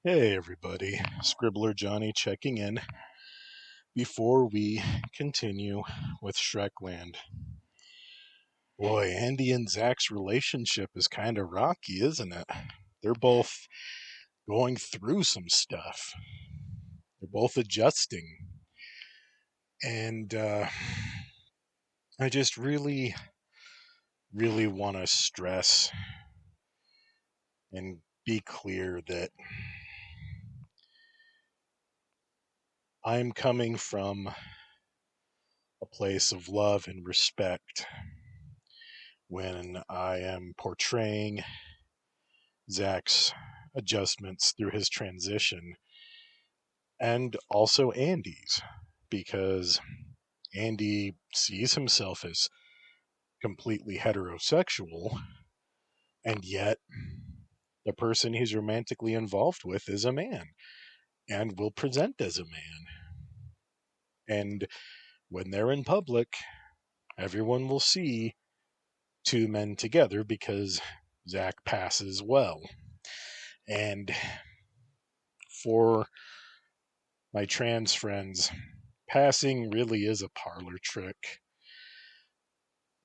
Hey everybody, Scribbler Johnny checking in before we continue with Shreckland. Boy, Andy and Zach's relationship is kind of rocky, isn't it? They're both going through some stuff. They're both adjusting. And I just really, really want to stress and be clear that I'm coming from a place of love and respect when I am portraying Zach's adjustments through his transition, and also Andy's, because Andy sees himself as completely heterosexual, and yet the person he's romantically involved with is a man and will present as a man. And when they're in public, everyone will see two men together because Zach passes well. And for my trans friends, passing really is a parlor trick.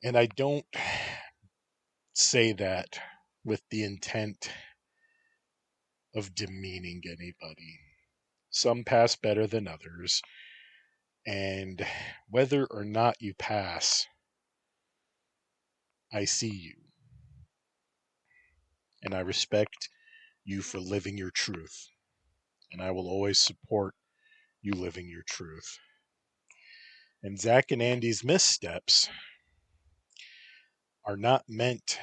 And I don't say that with the intent of demeaning anybody. Some pass better than others. And whether or not you pass, I see you. And I respect you for living your truth. And I will always support you living your truth. And Zach and Andy's missteps are not meant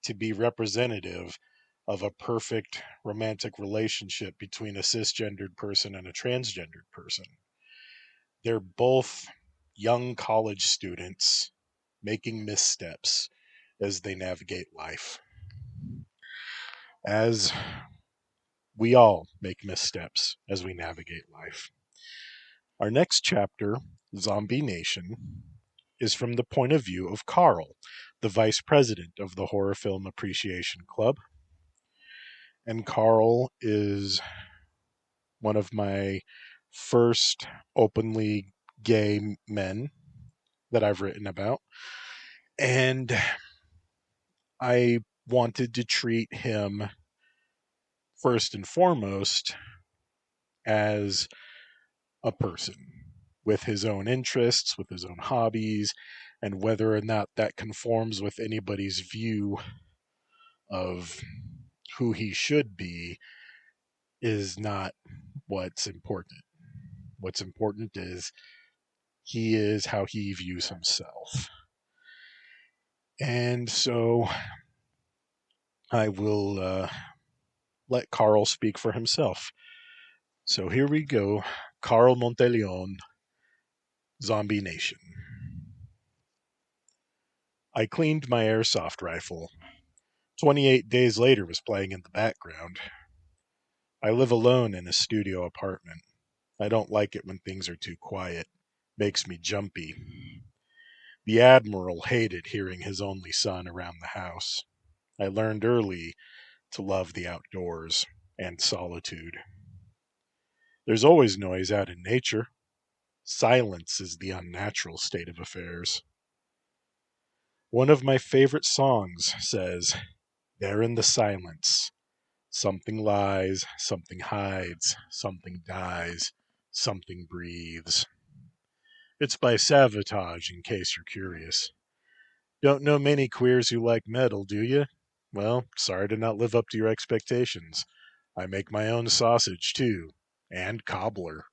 to be representative of a perfect romantic relationship between a cisgendered person and a transgendered person. They're both young college students making missteps as they navigate life. As we all make missteps as we navigate life. Our next chapter, Zombie Nation, is from the point of view of Carl, the vice president of the Horror Film Appreciation Club. And Carl is one of my first openly gay men that I've written about. And I wanted to treat him first and foremost as a person with his own interests, with his own hobbies, and whether or not that conforms with anybody's view of who he should be is not what's important. What's important is he is how he views himself. And so I will let Carl speak for himself. So here we go. Carl Monteleone, Zombie Nation. I cleaned my airsoft rifle. 28 Days Later was playing in the background. I live alone in a studio apartment. I don't like it when things are too quiet. Makes me jumpy. The Admiral hated hearing his only son around the house. I learned early to love the outdoors and solitude. There's always noise out in nature. Silence is the unnatural state of affairs. One of my favorite songs says, "There in the silence, something lies, something hides, something dies, something breathes." It's by Savatage, in case you're curious. Don't know many queers who like metal, do you? Well, sorry to not live up to your expectations. I make my own sausage, too. And cobbler.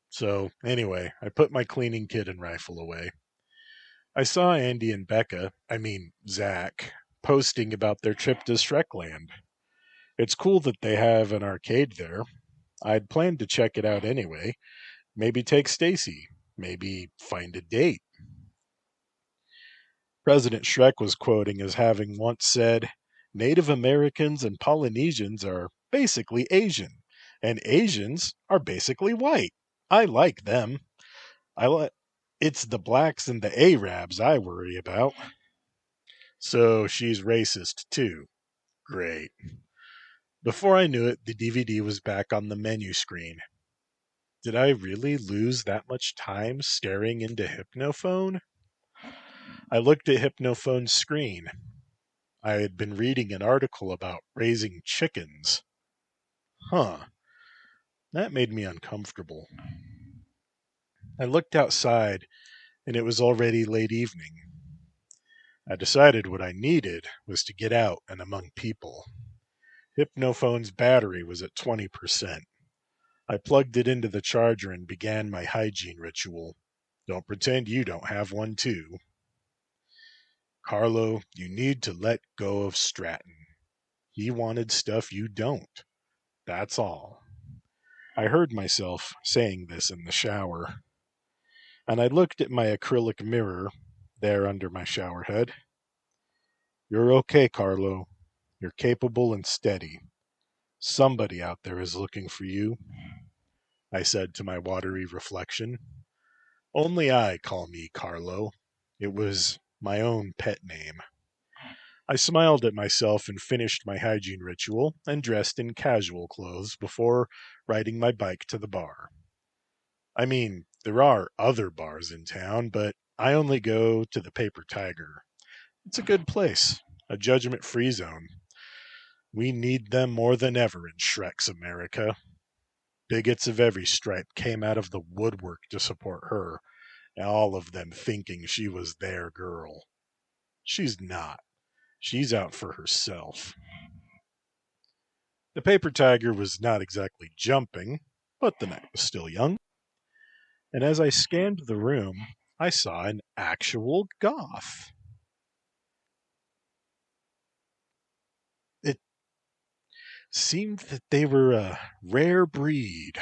So, anyway, I put my cleaning kit and rifle away. I saw Andy and Zach, posting about their trip to Shreckland. It's cool that they have an arcade there. I'd planned to check it out anyway. Maybe take Stacie. Maybe find a date. President Shrek was quoting as having once said, "Native Americans and Polynesians are basically Asian, and Asians are basically white. I like them. It's the blacks and the Arabs I worry about." So she's racist too. Great. Before I knew it, the DVD was back on the menu screen. Did I really lose that much time staring into Hypnophone? I looked at Hypnophone's screen. I had been reading an article about raising chickens. Huh. That made me uncomfortable. I looked outside, and it was already late evening. I decided what I needed was to get out and among people. Hypnophone's battery was at 20%. I plugged it into the charger and began my hygiene ritual. Don't pretend you don't have one too. Carlo, you need to let go of Stratton. He wanted stuff you don't. That's all. I heard myself saying this in the shower, and I looked at my acrylic mirror there under my shower head. You're okay, Carlo. You're capable and steady. Somebody out there is looking for you, I said to my watery reflection. Only I call me Carlo. It was my own pet name. I smiled at myself and finished my hygiene ritual and dressed in casual clothes before riding my bike to the bar. I mean, there are other bars in town, but I only go to the Paper Tiger. It's a good place, a judgment-free zone. We need them more than ever in Shrek's America. Bigots of every stripe came out of the woodwork to support her, all of them thinking she was their girl. She's not. She's out for herself. The Paper Tiger was not exactly jumping, but the night was still young. And as I scanned the room, I saw an actual goth. It seemed that they were a rare breed.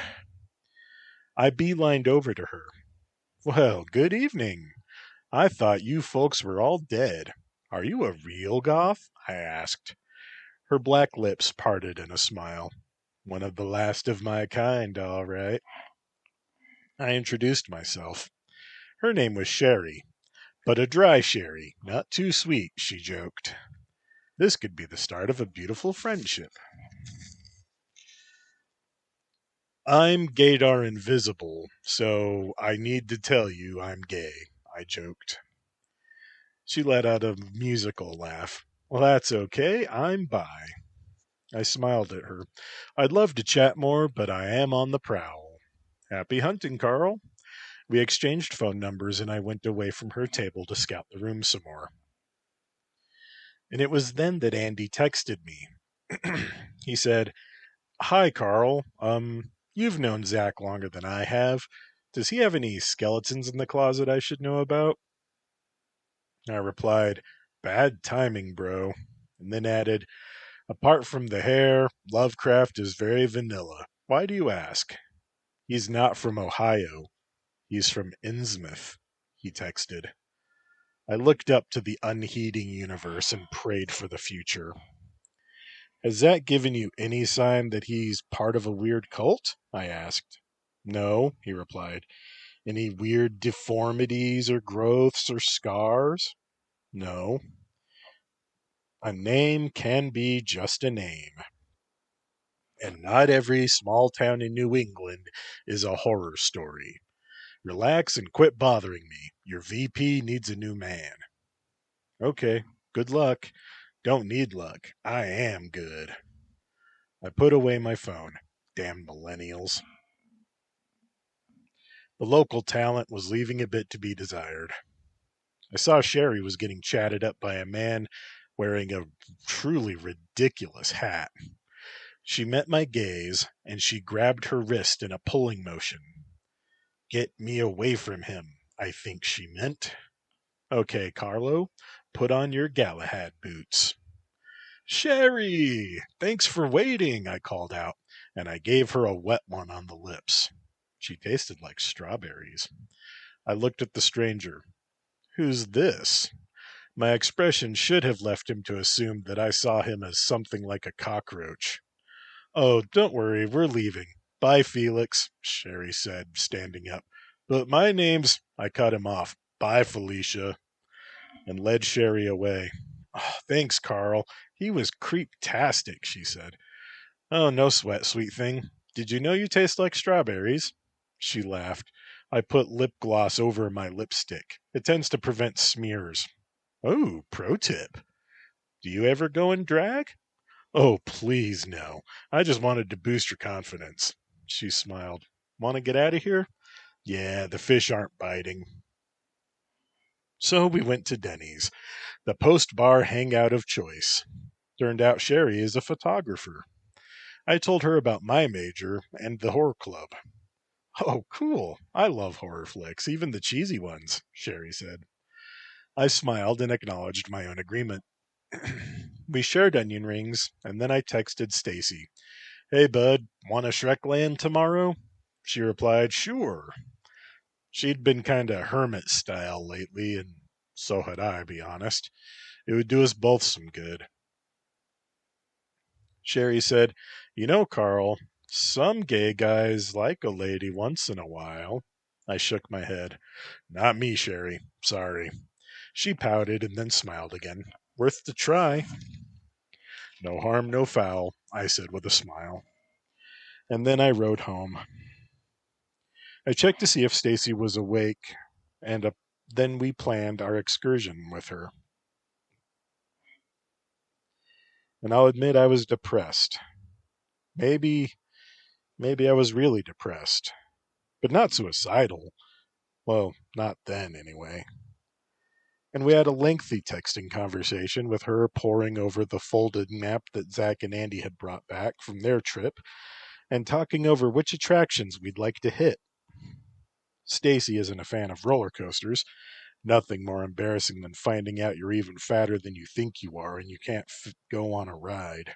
I beelined over to her. Well, good evening. I thought you folks were all dead. Are you a real goth? I asked. Her black lips parted in a smile. One of the last of my kind, all right. I introduced myself. Her name was Sherry, but a dry sherry, not too sweet, she joked. This could be the start of a beautiful friendship. I'm Gaydar Invisible, so I need to tell you I'm gay, I joked. She let out a musical laugh. Well, that's okay, I'm bi. I smiled at her. I'd love to chat more, but I am on the prowl. Happy hunting, Carl. We exchanged phone numbers, and I went away from her table to scout the room some more. And it was then that Andy texted me. He said, Hi, Carl. You've known Zach longer than I have. Does he have any skeletons in the closet I should know about? I replied, Bad timing, bro. And then added, Apart from the hair, Lovecraft is very vanilla. Why do you ask? He's not from Ohio. He's from Innsmouth, he texted. I looked up to the unheeding universe and prayed for the future. Has that given you any sign that he's part of a weird cult? I asked. No, he replied. Any weird deformities or growths or scars? No. A name can be just a name. And not every small town in New England is a horror story. Relax and quit bothering me. Your VP needs a new man. Okay, good luck. Don't need luck. I am good. I put away my phone. Damn millennials. The local talent was leaving a bit to be desired. I saw Sherry was getting chatted up by a man wearing a truly ridiculous hat. She met my gaze, and she grabbed her wrist in a pulling motion. Get me away from him, I think she meant. Okay, Carlo, put on your Galahad boots. Sherry, thanks for waiting, I called out, and I gave her a wet one on the lips. She tasted like strawberries. I looked at the stranger. Who's this? My expression should have left him to assume that I saw him as something like a cockroach. Oh, don't worry, we're leaving. Bye, Felix, Sherry said, standing up. But my name's... I cut him off. Bye, Felicia, and led Sherry away. Oh, thanks, Carl. He was creep-tastic, she said. Oh, no sweat, sweet thing. Did you know you taste like strawberries? She laughed. I put lip gloss over my lipstick. It tends to prevent smears. Oh, pro tip. Do you ever go in drag? Oh, please no. I just wanted to boost your confidence. She smiled. Want to get out of here? Yeah, the fish aren't biting. So we went to Denny's, the post-bar hangout of choice. Turned out Sherry is a photographer. I told her about my major and the horror club. Oh, cool. I love horror flicks, even the cheesy ones, Sherry said. I smiled and acknowledged my own agreement. We shared onion rings, and then I texted Stacie. Hey, bud, want a Shreckland tomorrow? She replied, sure. She'd been kinda hermit style lately, and so had I, be honest. It would do us both some good. Sherry said, you know, Carl, some gay guys like a lady once in a while. I shook my head. Not me, Sherry. Sorry. She pouted and then smiled again. Worth the try. No harm, no foul, I said with a smile. And then I rode home. I checked to see if Stacie was awake, and then we planned our excursion with her. And I'll admit I was depressed. Maybe, maybe I was really depressed, but not suicidal. Well, not then, anyway. And we had a lengthy texting conversation with her poring over the folded map that Zach and Andy had brought back from their trip and talking over which attractions we'd like to hit. Stacie isn't a fan of roller coasters. Nothing more embarrassing than finding out you're even fatter than you think you are and you can't go on a ride.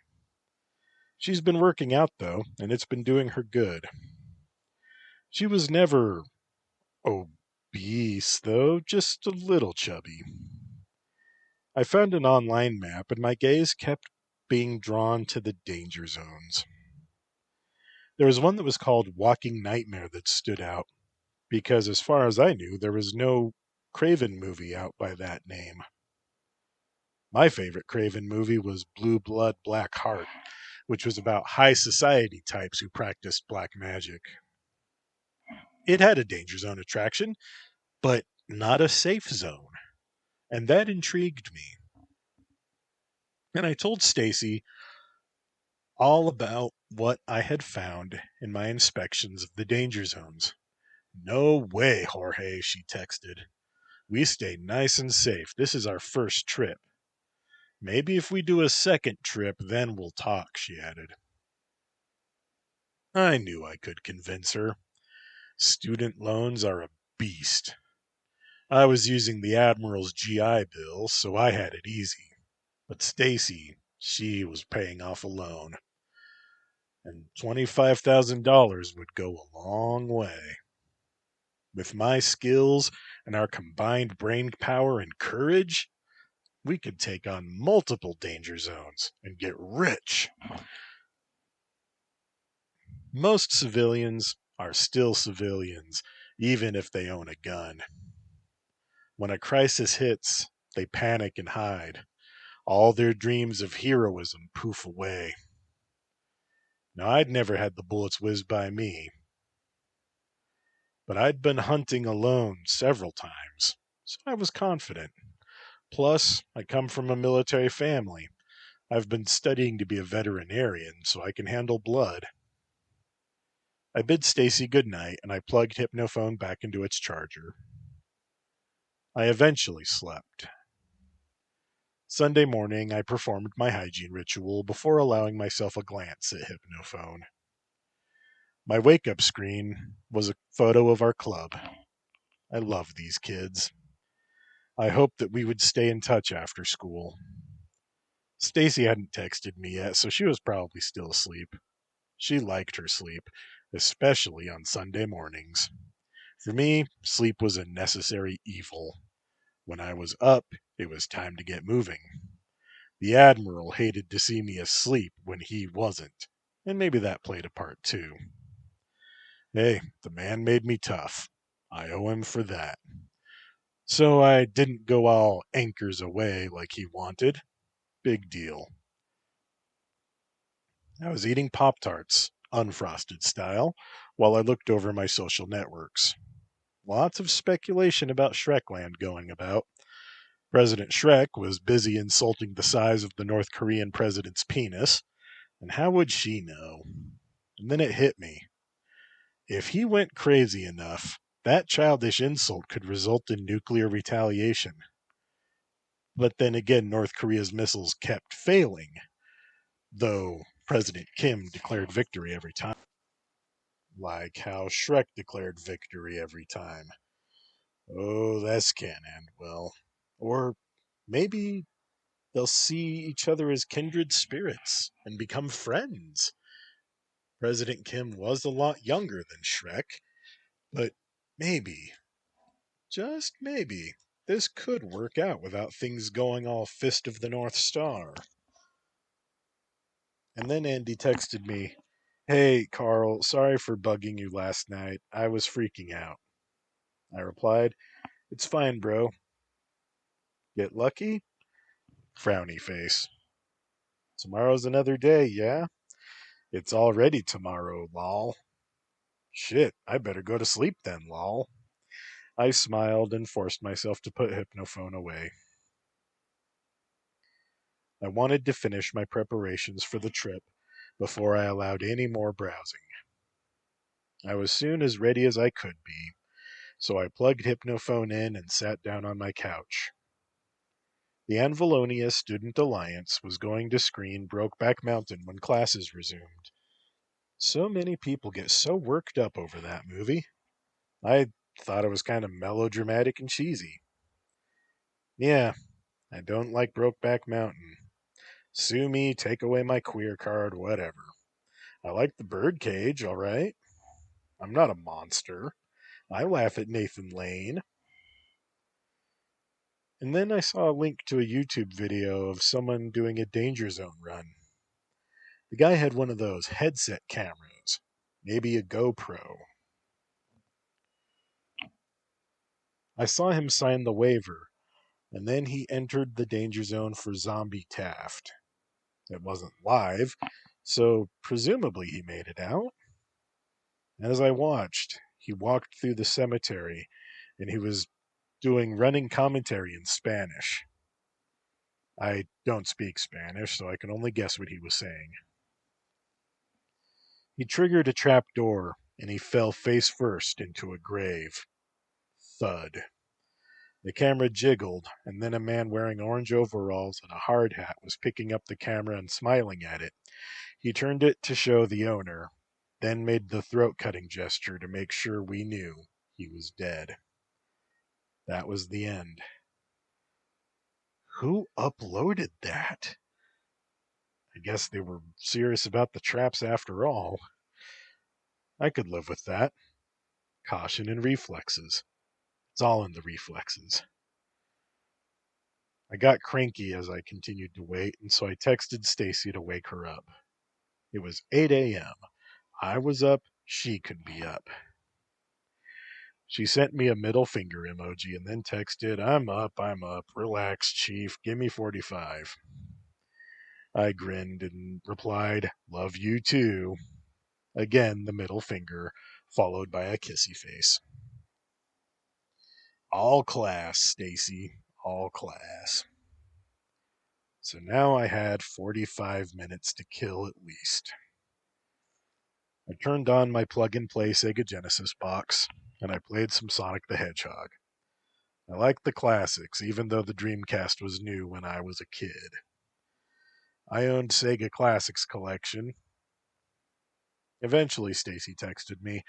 She's been working out, though, and it's been doing her good. She was never obese, though, just a little chubby. I found an online map, and my gaze kept being drawn to the danger zones. There was one that was called Walking Nightmare that stood out, because as far as I knew, there was no Craven movie out by that name. My favorite Craven movie was Blue Blood, Black Heart, which was about high society types who practiced black magic. It had a danger zone attraction, but not a safe zone, and that intrigued me. And I told Stacie all about what I had found in my inspections of the danger zones. No way, Jorge, she texted. We stay nice and safe. This is our first trip. Maybe if we do a second trip, then we'll talk, she added. I knew I could convince her. Student loans are a beast. I was using the Admiral's GI Bill, so I had it easy. But Stacie, she was paying off a loan. And $25,000 would go a long way. With my skills and our combined brain power and courage, we could take on multiple danger zones and get rich. Most civilians are still civilians, even if they own a gun. When a crisis hits, they panic and hide. All their dreams of heroism poof away. Now, I'd never had the bullets whizzed by me, but I'd been hunting alone several times, so I was confident. Plus, I come from a military family. I've been studying to be a veterinarian, so I can handle blood. I bid Stacie good night, and I plugged Hypnophone back into its charger. I eventually slept. Sunday morning, I performed my hygiene ritual before allowing myself a glance at Hypnophone. My wake-up screen was a photo of our club. I love these kids. I hoped that we would stay in touch after school. Stacie hadn't texted me yet, so she was probably still asleep. She liked her sleep, especially on Sunday mornings. For me, sleep was a necessary evil. When I was up, it was time to get moving. The Admiral hated to see me asleep when he wasn't, and maybe that played a part too. Hey, the man made me tough. I owe him for that. So I didn't go all anchors away like he wanted. Big deal. I was eating Pop-Tarts, unfrosted style, while I looked over my social networks. Lots of speculation about Shreckland going about. President Shrek was busy insulting the size of the North Korean president's penis, and how would she know? And then it hit me. If he went crazy enough, that childish insult could result in nuclear retaliation. But then again, North Korea's missiles kept failing, though President Kim declared victory every time. Like how Shrek declared victory every time. Oh, this can't end well. Or maybe they'll see each other as kindred spirits and become friends. President Kim was a lot younger than Shrek, but maybe, just maybe, this could work out without things going all Fist of the North Star. And then Andy texted me, "Hey, Carl, sorry for bugging you last night. I was freaking out." I replied, "It's fine, bro. Get lucky?" Frowny face. "Tomorrow's another day, yeah? It's already tomorrow, lol." "Shit, I better go to sleep then, lol." I smiled and forced myself to put Hypnophone away. I wanted to finish my preparations for the trip before I allowed any more browsing. I was soon as ready as I could be, so I plugged Hypnophone in and sat down on my couch. The Anvalonia Student Alliance was going to screen Brokeback Mountain when classes resumed. So many people get so worked up over that movie. I thought it was kind of melodramatic and cheesy. Yeah, I don't like Brokeback Mountain. Sue me, take away my queer card, whatever. I like the birdcage, all right. I'm not a monster. I laugh at Nathan Lane. And then I saw a link to a YouTube video of someone doing a Danger Zone run. The guy had one of those headset cameras, maybe a GoPro. I saw him sign the waiver, and then he entered the danger zone for Zombie Taft. It wasn't live, so presumably he made it out. And as I watched, he walked through the cemetery, and he was doing running commentary in Spanish. I don't speak Spanish, so I can only guess what he was saying. He triggered a trap door, and he fell face first into a grave. Thud. The camera jiggled, and then a man wearing orange overalls and a hard hat was picking up the camera and smiling at it. He turned it to show the owner, then made the throat-cutting gesture to make sure we knew he was dead. That was the end. Who uploaded that? I guess they were serious about the traps after all. I could live with that. Caution and reflexes. It's all in the reflexes. I got cranky as I continued to wait, and so I texted Stacie to wake her up. It was 8 a.m. I was up, she could be up. She sent me a middle finger emoji and then texted, I'm up, relax, chief, give me 45. I grinned and replied, love you too. Again, the middle finger, followed by a kissy face. All class, Stacie, all class. So now I had 45 minutes to kill at least. I turned on my plug-and-play Sega Genesis box, and I played some Sonic the Hedgehog. I liked the classics, even though the Dreamcast was new when I was a kid. I owned Sega Classics Collection. Eventually, Stacie texted me,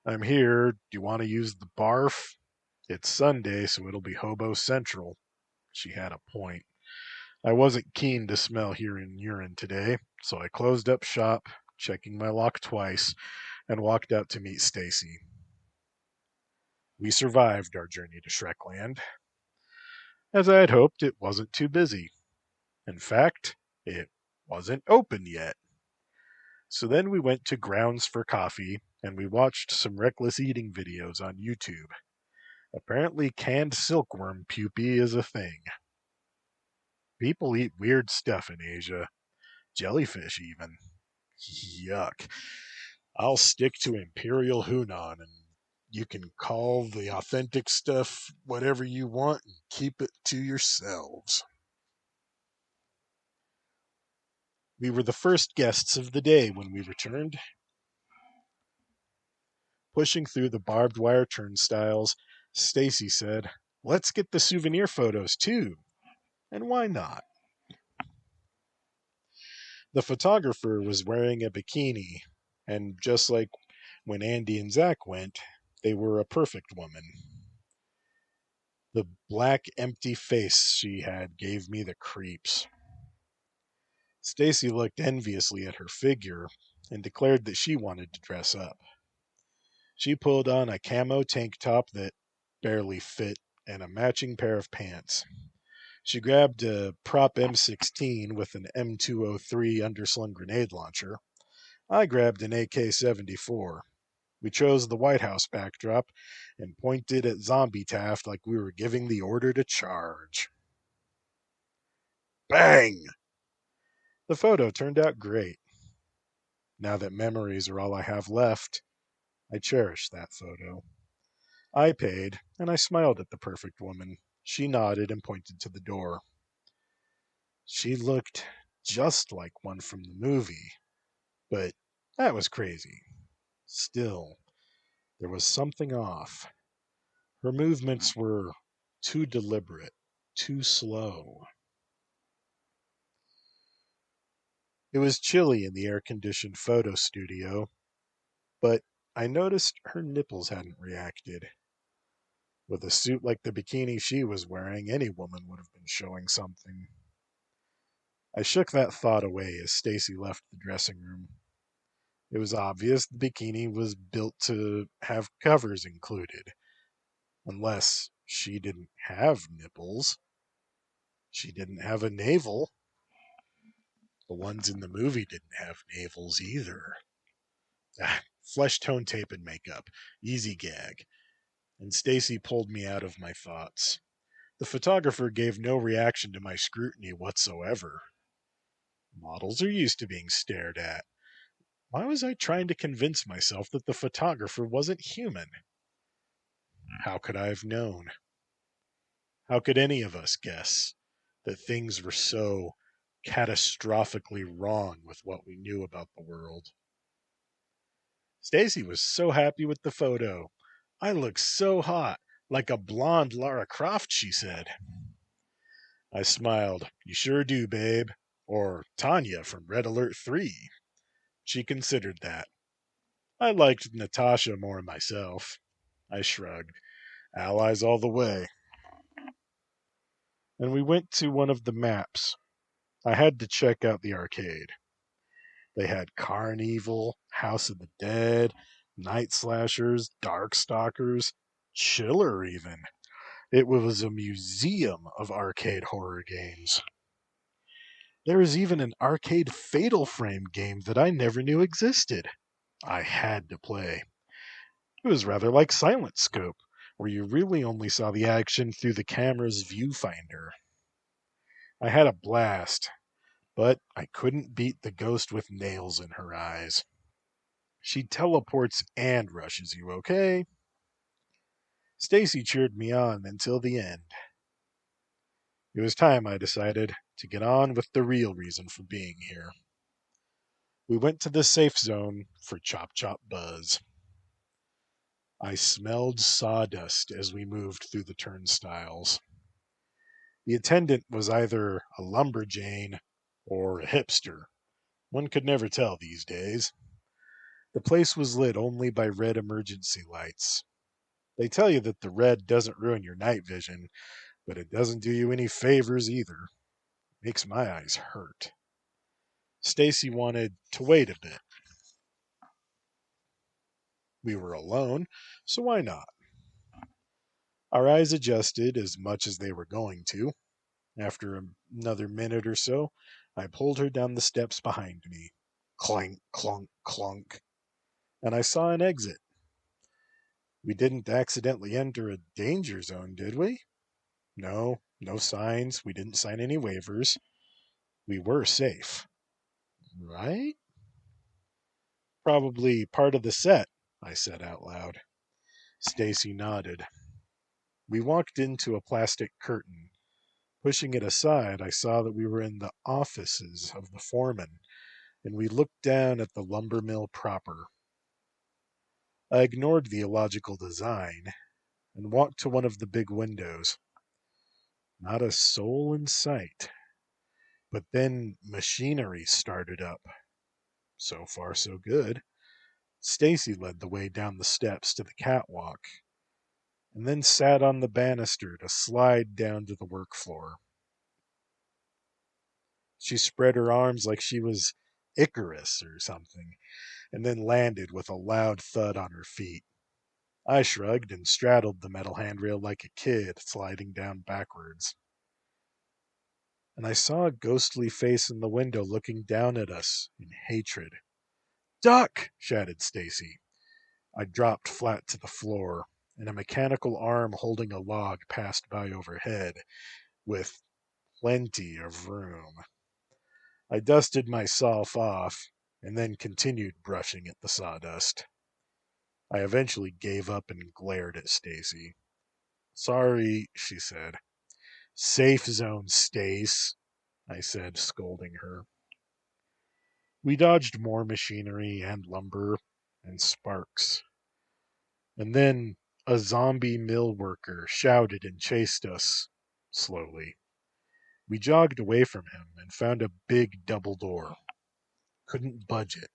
I'm here, do you want to use the barf? It's Sunday, so it'll be Hobo Central. She had a point. I wasn't keen to smell urine today, so I closed up shop, checking my lock twice, and walked out to meet Stacie. We survived our journey to Shreckland. As I had hoped, it wasn't too busy. In fact, it wasn't open yet. So then we went to Grounds for Coffee, and we watched some reckless eating videos on YouTube. Apparently canned silkworm pupae is a thing. People eat weird stuff in Asia. Jellyfish, even. Yuck. I'll stick to Imperial Hunan, and you can call the authentic stuff whatever you want and keep it to yourselves. We were the first guests of the day when we returned. Pushing through the barbed wire turnstiles, Stacie said, "Let's get the souvenir photos too." And why not? The photographer was wearing a bikini, and just like when Andy and Zach went, they were a perfect woman. The black, empty face she had gave me the creeps. Stacie looked enviously at her figure and declared that she wanted to dress up. She pulled on a camo tank top that barely fit and a matching pair of pants. She grabbed a prop M16 with an M203 underslung grenade launcher. I grabbed an AK-74. We chose the White House backdrop and pointed at Zombie Taft like we were giving the order to charge. Bang! The photo turned out great. Now that memories are all I have left, I cherish that photo. I paid, and I smiled at the perfect woman. She nodded and pointed to the door. She looked just like one from the movie, but that was crazy. Still, there was something off. Her movements were too deliberate, too slow. It was chilly in the air-conditioned photo studio, but I noticed her nipples hadn't reacted. With a suit like the bikini she was wearing, any woman would have been showing something. I shook that thought away as Stacie left the dressing room. It was obvious the bikini was built to have covers included. Unless she didn't have nipples. She didn't have a navel. The ones in the movie didn't have navels either. Flesh tone tape and makeup. Easy gag. And Stacie pulled me out of my thoughts. The photographer gave no reaction to my scrutiny whatsoever. Models are used to being stared at. Why was I trying to convince myself that the photographer wasn't human? How could I have known? How could any of us guess that things were so catastrophically wrong with what we knew about the world? Stacie was so happy with the photo. "I look so hot, like a blonde Lara Croft," she said. I smiled. "You sure do, babe. Or Tanya from Red Alert 3. She considered that. I liked Natasha more myself. I shrugged. Allies all the way. And we went to one of the maps. I had to check out the arcade. They had Carnival, House of the Dead, Night Slashers, Darkstalkers, Chiller even. It was a museum of arcade horror games. There was even an arcade Fatal Frame game that I never knew existed. I had to play. It was rather like Silent Scope, where you really only saw the action through the camera's viewfinder. I had a blast, but I couldn't beat the ghost with nails in her eyes. She teleports and rushes you, okay? Stacie cheered me on until the end. It was time, I decided, to get on with the real reason for being here. We went to the safe zone for Chop Chop Buzz. I smelled sawdust as we moved through the turnstiles. The attendant was either a lumberjane or a hipster. One could never tell these days. The place was lit only by red emergency lights. They tell you that the red doesn't ruin your night vision, but it doesn't do you any favors either. It makes my eyes hurt. Stacie wanted to wait a bit. We were alone, so why not? Our eyes adjusted as much as they were going to. After another minute or so, I pulled her down the steps behind me. Clank, clunk, clunk. And I saw an exit. We didn't accidentally enter a danger zone, did we? No, no signs. We didn't sign any waivers. We were safe. Right? Probably part of the set, I said out loud. Stacie nodded. We walked into a plastic curtain. Pushing it aside, I saw that we were in the offices of the foreman, and we looked down at the lumber mill proper. I ignored the illogical design and walked to one of the big windows. Not a soul in sight. But then machinery started up. So far, so good. Stacie led the way down the steps to the catwalk, and then sat on the banister to slide down to the work floor. She spread her arms like she was Icarus or something, and then landed with a loud thud on her feet. I shrugged and straddled the metal handrail like a kid sliding down backwards. And I saw a ghostly face in the window looking down at us in hatred. "Duck!" shouted Stacie. I dropped flat to the floor, and a mechanical arm holding a log passed by overhead, with plenty of room. I dusted myself off, and then continued brushing at the sawdust. I eventually gave up and glared at Stacie. "Sorry," she said. "Safe zone, Stace," I said, scolding her. We dodged more machinery and lumber and sparks. And then a zombie mill worker shouted and chased us, slowly. We jogged away from him and found a big double door. Couldn't budge it.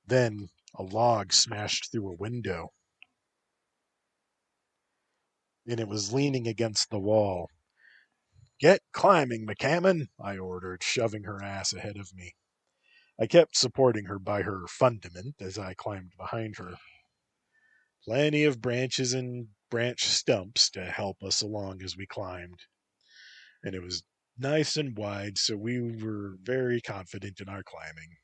Then a log smashed through a window, and it was leaning against the wall. "Get climbing, McCammon," I ordered, shoving her ass ahead of me. I kept supporting her by her fundament as I climbed behind her. Plenty of branches and branch stumps to help us along as we climbed. And it was nice and wide, so we were very confident in our climbing.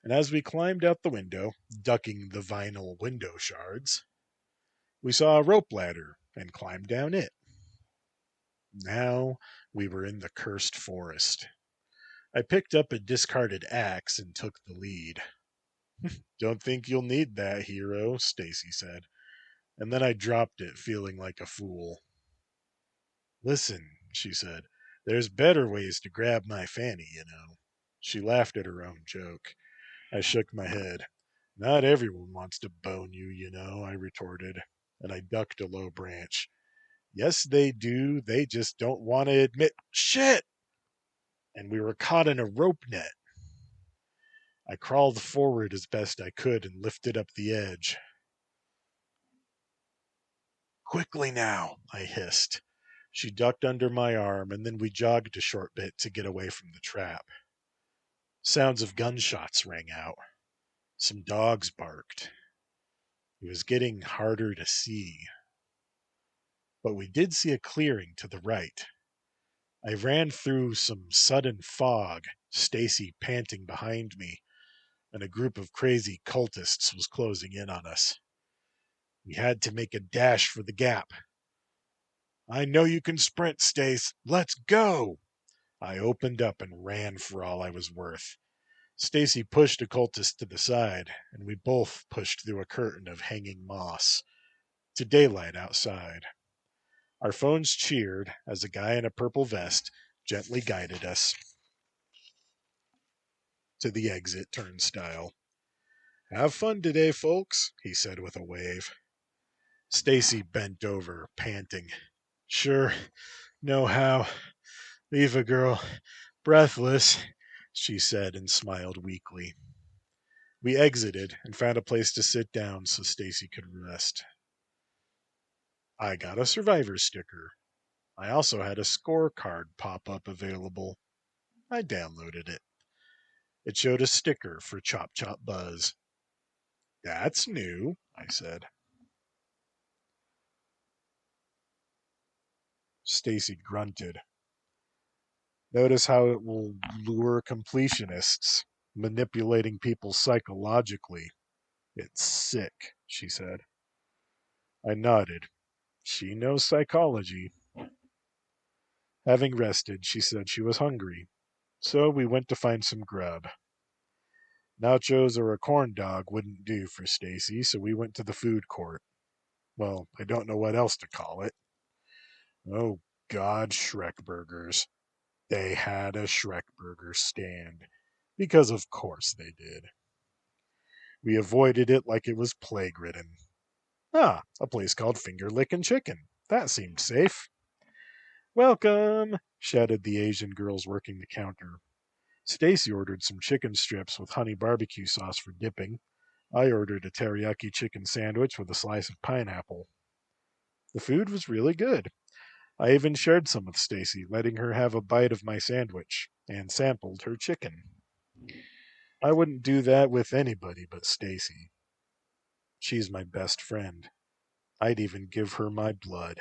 And as we climbed out the window, ducking the vinyl window shards, we saw a rope ladder and climbed down it. Now we were in the cursed forest. I picked up a discarded axe and took the lead. "Don't think you'll need that, hero," Stacie said. And then I dropped it, feeling like a fool. "Listen," she said, "there's better ways to grab my fanny, you know." She laughed at her own joke. I shook my head. "Not everyone wants to bone you, you know," I retorted, and I ducked a low branch. "Yes, they do. They just don't want to admit shit." And we were caught in a rope net. I crawled forward as best I could and lifted up the edge. "Quickly now," I hissed. She ducked under my arm, and then we jogged a short bit to get away from the trap. Sounds of gunshots rang out. Some dogs barked. It was getting harder to see. But we did see a clearing to the right. I ran through some sudden fog, Stacie panting behind me, and a group of crazy cultists was closing in on us. We had to make a dash for the gap. "I know you can sprint, Stace. Let's go!" I opened up and ran for all I was worth. Stacie pushed a cultist to the side, and we both pushed through a curtain of hanging moss to daylight outside. Our phones cheered as a guy in a purple vest gently guided us to the exit turnstile. "Have fun today, folks," he said with a wave. Stacie bent over, panting. "Sure, know how. Leave a girl breathless," she said and smiled weakly. We exited and found a place to sit down so Stacie could rest. I got a survivor sticker. I also had a scorecard pop up available. I downloaded it. It showed a sticker for Chop Chop Buzz. "That's new," I said. Stacie grunted. "Notice how it will lure completionists, manipulating people psychologically. It's sick," she said. I nodded. She knows psychology. Having rested, she said she was hungry, so we went to find some grub. Nachos or a corn dog wouldn't do for Stacie, so we went to the food court. Well, I don't know what else to call it. Oh, God, Shrek burgers. They had a Shrek burger stand. Because of course they did. We avoided it like it was plague ridden. Ah, a place called Finger Lickin' Chicken. That seemed safe. Welcome, shouted the Asian girls working the counter. Stacie ordered some chicken strips with honey barbecue sauce for dipping. I ordered a teriyaki chicken sandwich with a slice of pineapple. The food was really good. I even shared some with Stacie, letting her have a bite of my sandwich, and sampled her chicken. I wouldn't do that with anybody but Stacie. She's my best friend. I'd even give her my blood.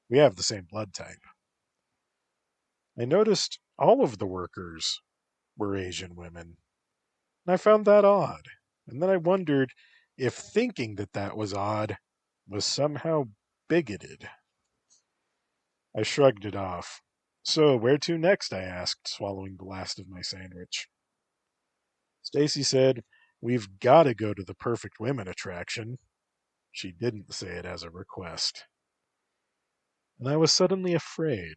We have the same blood type. I noticed all of the workers were Asian women, and I found that odd. And then I wondered if thinking that that was odd was somehow bigoted. I shrugged it off. So, where to next? I asked, swallowing the last of my sandwich. Stacie said, "We've got to go to the Perfect Women attraction." She didn't say it as a request. And I was suddenly afraid.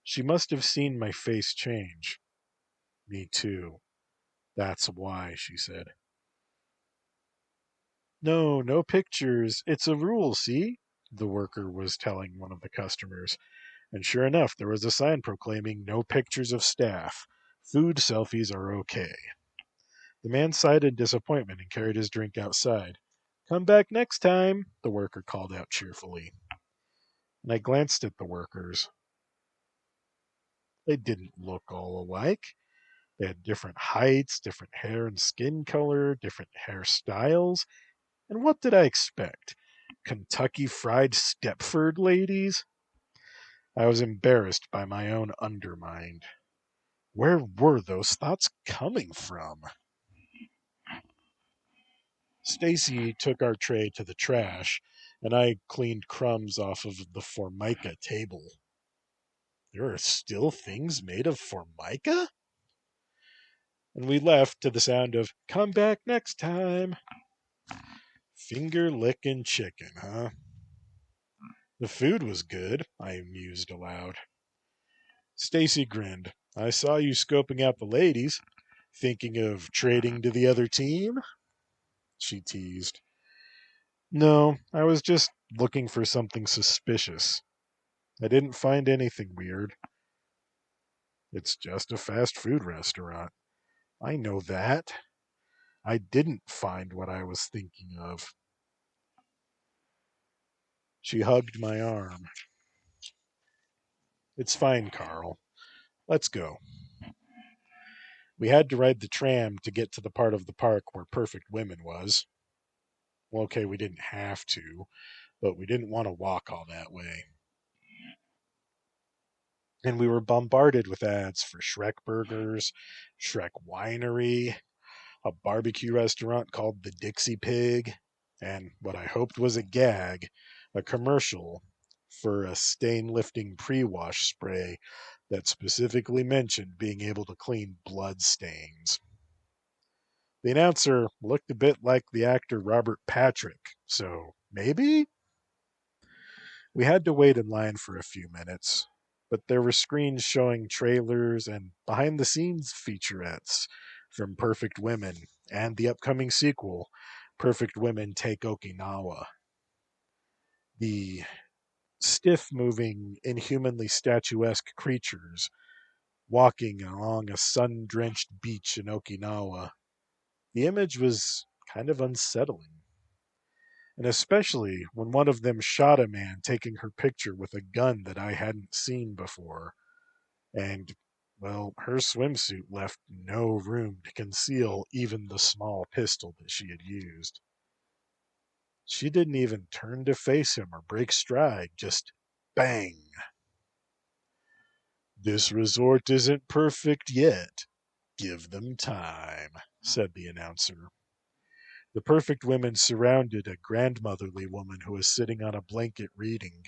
She must have seen my face change. Me too. That's why, she said. No, no pictures. It's a rule, see? The worker was telling one of the customers. And sure enough, there was a sign proclaiming no pictures of staff. Food selfies are okay. The man sighed in disappointment and carried his drink outside. Come back next time, the worker called out cheerfully. And I glanced at the workers. They didn't look all alike. They had different heights, different hair and skin color, different hairstyles. And what did I expect? Kentucky Fried Stepford ladies? I was embarrassed by my own undermind. Where were those thoughts coming from? Stacie took our tray to the trash, and I cleaned crumbs off of the formica table. There are still things made of formica? And we left to the sound of, come back next time. Finger lickin' chicken, huh? The food was good, I mused aloud. Stacie grinned. I saw you scoping out the ladies. Thinking of trading to the other team? She teased. No, I was just looking for something suspicious. I didn't find anything weird. It's just a fast food restaurant. I know that. I didn't find what I was thinking of. She hugged my arm. It's fine, Carl. Let's go. We had to ride the tram to get to the part of the park where Perfect Women was. Well, okay, we didn't have to, but we didn't want to walk all that way. And we were bombarded with ads for Shrek Burgers, Shrek Winery, a barbecue restaurant called the Dixie Pig, and what I hoped was a gag, a commercial for a stain-lifting pre-wash spray that specifically mentioned being able to clean blood stains. The announcer looked a bit like the actor Robert Patrick, so maybe? We had to wait in line for a few minutes, but there were screens showing trailers and behind the scenes featurettes from Perfect Women and the upcoming sequel, Perfect Women Take Okinawa. The stiff moving, inhumanly statuesque creatures walking along a sun drenched beach in Okinawa. The image was kind of unsettling. And especially when one of them shot a man taking her picture with a gun that I hadn't seen before. And, well, her swimsuit left no room to conceal even the small pistol that she had used. She didn't even turn to face him or break stride, just bang. This resort isn't perfect yet. Give them time, said the announcer. The Perfect Women surrounded a grandmotherly woman who was sitting on a blanket reading.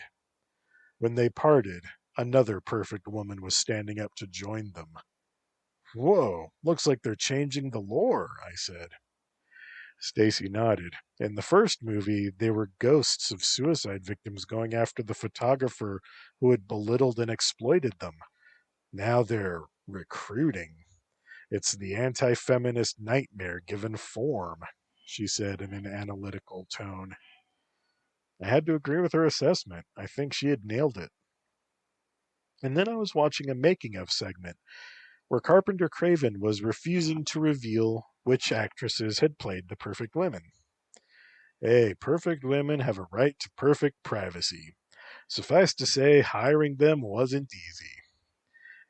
When they parted, another perfect woman was standing up to join them. Whoa, looks like they're changing the lore, I said. Stacie nodded. In the first movie, they were ghosts of suicide victims going after the photographer who had belittled and exploited them. Now they're recruiting. It's the anti feminist nightmare given form, she said in an analytical tone. I had to agree with her assessment. I think she had nailed it. And then I was watching a making of segment where Carpenter Craven was refusing to reveal which actresses had played the perfect women. Hey, perfect women have a right to perfect privacy. Suffice to say, hiring them wasn't easy.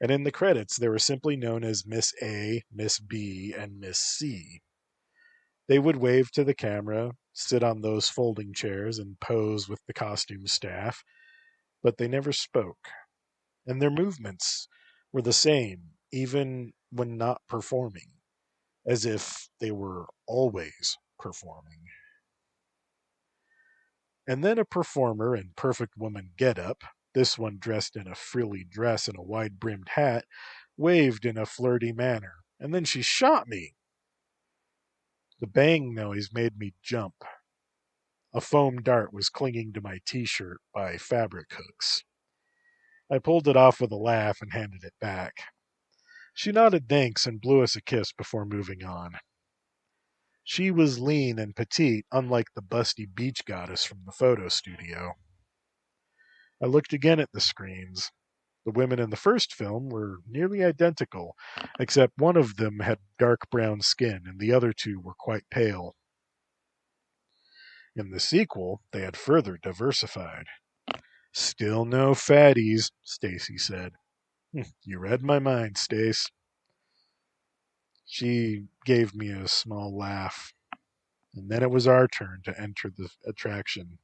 And in the credits, they were simply known as Miss A, Miss B, and Miss C. They would wave to the camera, sit on those folding chairs, and pose with the costume staff, but they never spoke. And their movements were the same, even when not performing, as if they were always performing. And then a performer in perfect woman getup, this one dressed in a frilly dress and a wide brimmed hat, waved in a flirty manner, and then she shot me. The bang noise made me jump. A foam dart was clinging to my t-shirt by fabric hooks. I pulled it off with a laugh and handed it back. She nodded thanks and blew us a kiss before moving on. She was lean and petite, unlike the busty beach goddess from the photo studio. I looked again at the screens. The women in the first film were nearly identical, except one of them had dark brown skin and the other two were quite pale. In the sequel, they had further diversified. Still no fatties, Stacie said. You read my mind, Stace. She gave me a small laugh, and then it was our turn to enter the attraction.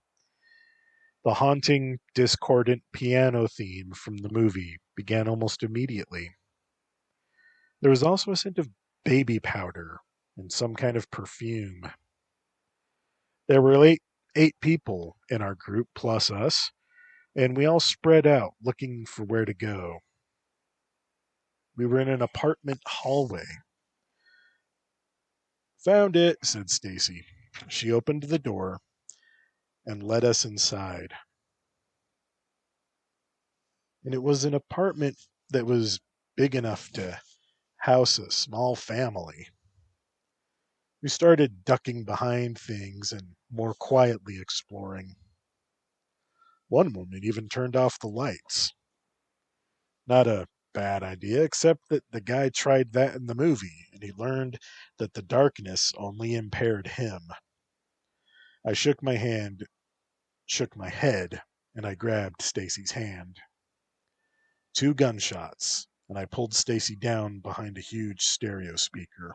The haunting, discordant piano theme from the movie began almost immediately. There was also a scent of baby powder and some kind of perfume. There were eight people in our group, plus us, and we all spread out looking for where to go. We were in an apartment hallway. Found it, said Stacie. She opened the door and led us inside. And it was an apartment that was big enough to house a small family. We started ducking behind things and more quietly exploring. One woman even turned off the lights. Not a bad idea, except that the guy tried that in the movie, and he learned that the darkness only impaired him. I shook my head, and I grabbed Stacie's hand. 2 gunshots, and I pulled Stacie down behind a huge stereo speaker.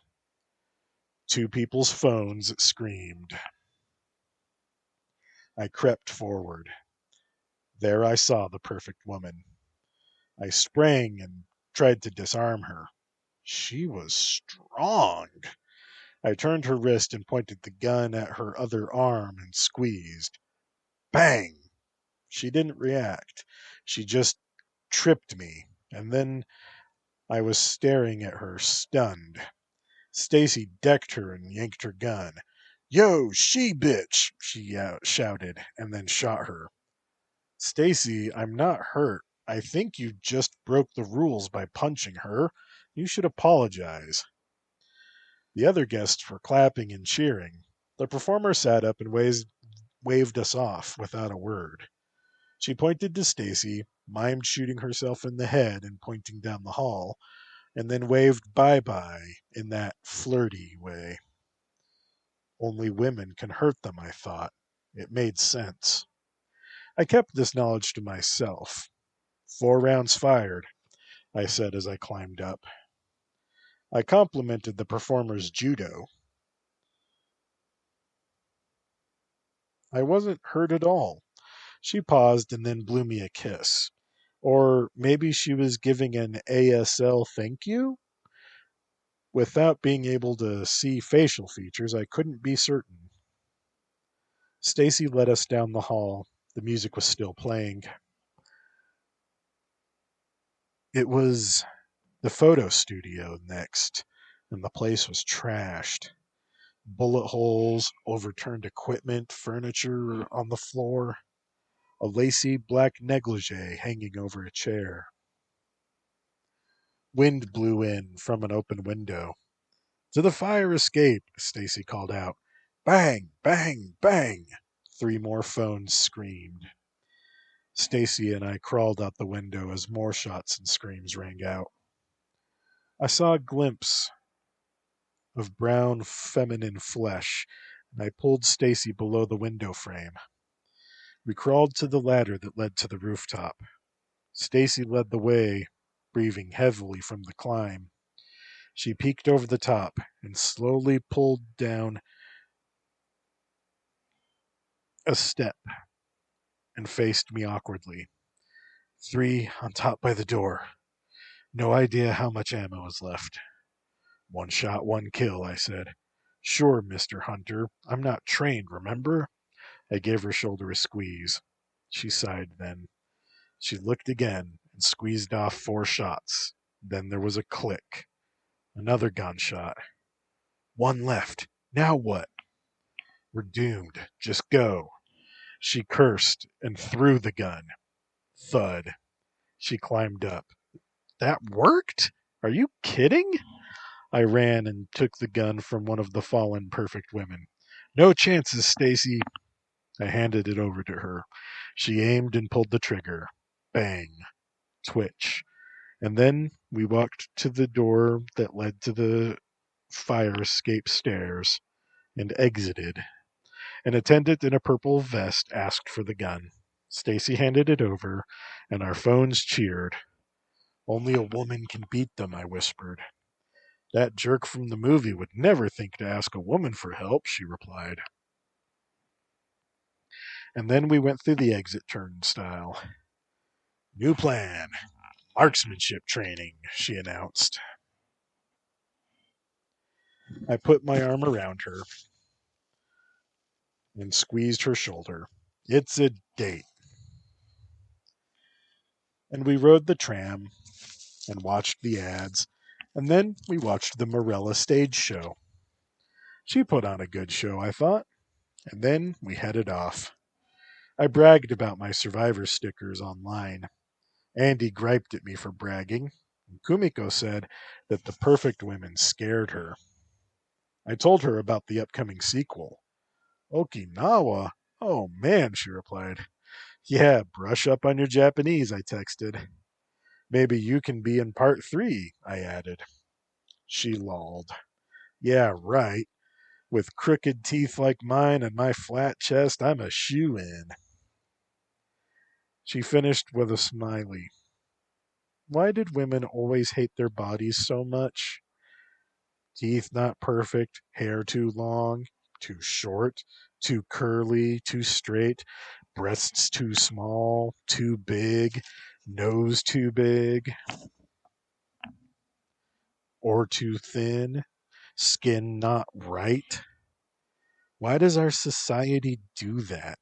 2 people's phones screamed. I crept forward. There I saw the perfect woman. I sprang and tried to disarm her. She was strong. I turned her wrist and pointed the gun at her other arm and squeezed. Bang! She didn't react. She just tripped me, and then I was staring at her, stunned. Stacie decked her and yanked her gun. Yo, she bitch, she shouted, and then shot her. Stacie, I'm not hurt. I think you just broke the rules by punching her. You should apologize. The other guests were clapping and cheering. The performer sat up and waved us off without a word. She pointed to Stacie, mimed shooting herself in the head and pointing down the hall, and then waved bye-bye in that flirty way. Only women can hurt them, I thought. It made sense. I kept this knowledge to myself. 4 rounds fired, I said as I climbed up. I complimented the performer's judo. I wasn't hurt at all. She paused and then blew me a kiss. Or maybe she was giving an ASL thank you? Without being able to see facial features, I couldn't be certain. Stacie led us down the hall. The music was still playing. It was The photo studio next, and the place was trashed. Bullet holes, overturned equipment, furniture on the floor, a lacy black negligee hanging over a chair. Wind blew in from an open window. "To the fire escape," Stacie called out. "Bang, bang, bang!" Three more phones screamed. Stacie and I crawled out the window as more shots and screams rang out. I saw a glimpse of brown feminine flesh, and I pulled Stacie below the window frame. We crawled to the ladder that led to the rooftop. Stacie led the way, breathing heavily from the climb. She peeked over the top and slowly pulled down a step and faced me awkwardly. Three on top by the door. No idea how much ammo is left. "One shot, one kill," I said. "Sure, Mr. Hunter. I'm not trained, remember?" I gave her shoulder a squeeze. She sighed then. She looked again and squeezed off 4 shots. Then there was a click. Another gunshot. "One left. Now what?" "We're doomed. Just go." She cursed and threw the gun. Thud. She climbed up. "That worked? Are you kidding?" I ran and took the gun from one of the fallen perfect women. "No chances, Stacie." I handed it over to her. She aimed and pulled the trigger. Bang. Twitch. And then we walked to the door that led to the fire escape stairs and exited. An attendant in a purple vest asked for the gun. Stacie handed it over, and our phones cheered. "Only a woman can beat them," I whispered. "That jerk from the movie would never think to ask a woman for help," she replied. And then we went through the exit turnstile. "New plan. Marksmanship training," she announced. I put my arm around her and squeezed her shoulder. "It's a date." And we rode the tram and watched the ads, and then we watched the Morella stage show. She put on a good show, I thought, and then we headed off. I bragged about my survivor stickers online. Andy griped at me for bragging. Kumiko said that the perfect women scared her. I told her about the upcoming sequel. "Okinawa? Oh man," she replied. "Yeah, brush up on your Japanese," I texted. "Maybe you can be in part 3, I added. She lolled. "Yeah, right. With crooked teeth like mine and my flat chest, I'm a shoo-in." She finished with a smiley. Why did women always hate their bodies so much? Teeth not perfect, hair too long, too short, too curly, too straight, breasts too small, too big, nose too big, or too thin, skin not right. Why does our society do that?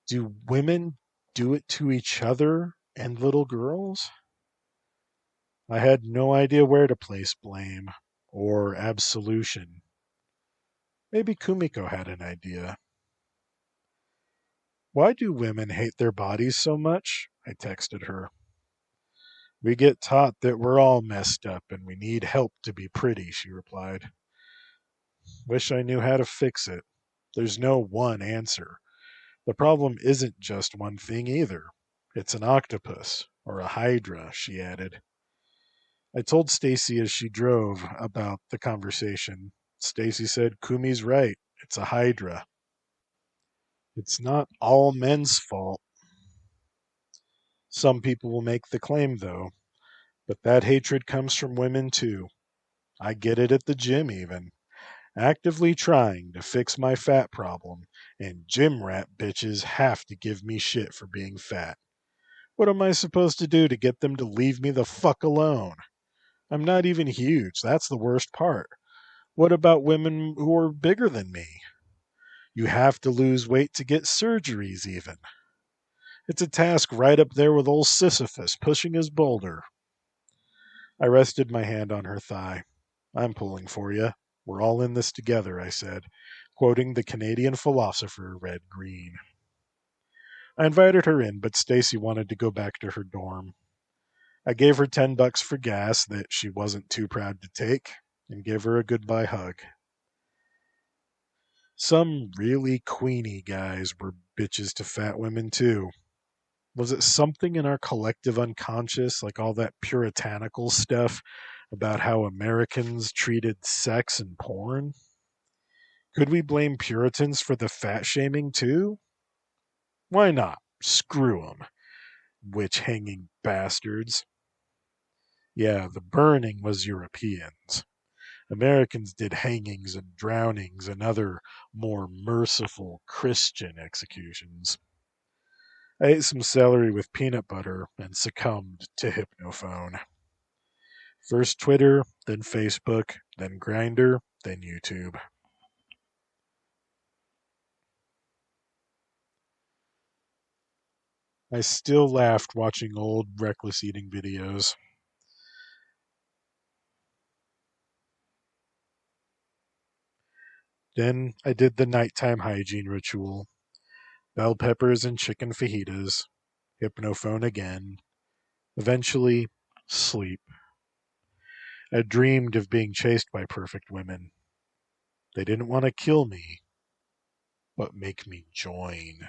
Do women do it to each other and little girls? I had no idea where to place blame or absolution. Maybe Kumiko had an idea. "Why do women hate their bodies so much?" I texted her. "We get taught that we're all messed up and we need help to be pretty," she replied. "Wish I knew how to fix it. There's no one answer. The problem isn't just one thing either. It's an octopus or a hydra," she added. I told Stacie as she drove about the conversation. Stacie said, "Kumi's right. It's a hydra." It's not all men's fault. Some people will make the claim, though, but that hatred comes from women, too. I get it at the gym, even. Actively trying to fix my fat problem, and gym rat bitches have to give me shit for being fat. What am I supposed to do to get them to leave me the fuck alone? I'm not even huge. That's the worst part. What about women who are bigger than me? You have to lose weight to get surgeries, even. It's a task right up there with old Sisyphus pushing his boulder. I rested my hand on her thigh. I'm pulling for you. We're all in this together, I said, quoting the Canadian philosopher Red Green. I invited her in, but Stacie wanted to go back to her dorm. I gave her $10 for gas that she wasn't too proud to take, and gave her a goodbye hug. Some really queenie guys were bitches to fat women, too. Was it something in our collective unconscious, like all that puritanical stuff about how Americans treated sex and porn? Could we blame Puritans for the fat shaming, too? Why not? Screw 'em, witch hanging bastards. Yeah, the burning was Europeans. Americans did hangings and drownings and other more merciful Christian executions. I ate some celery with peanut butter and succumbed to hypnophone. First Twitter, then Facebook, then Grindr, then YouTube. I still laughed watching old reckless eating videos. Then I did the nighttime hygiene ritual. Bell peppers and chicken fajitas. Hypnophone again. Eventually, sleep. I dreamed of being chased by perfect women. They didn't want to kill me, but make me join.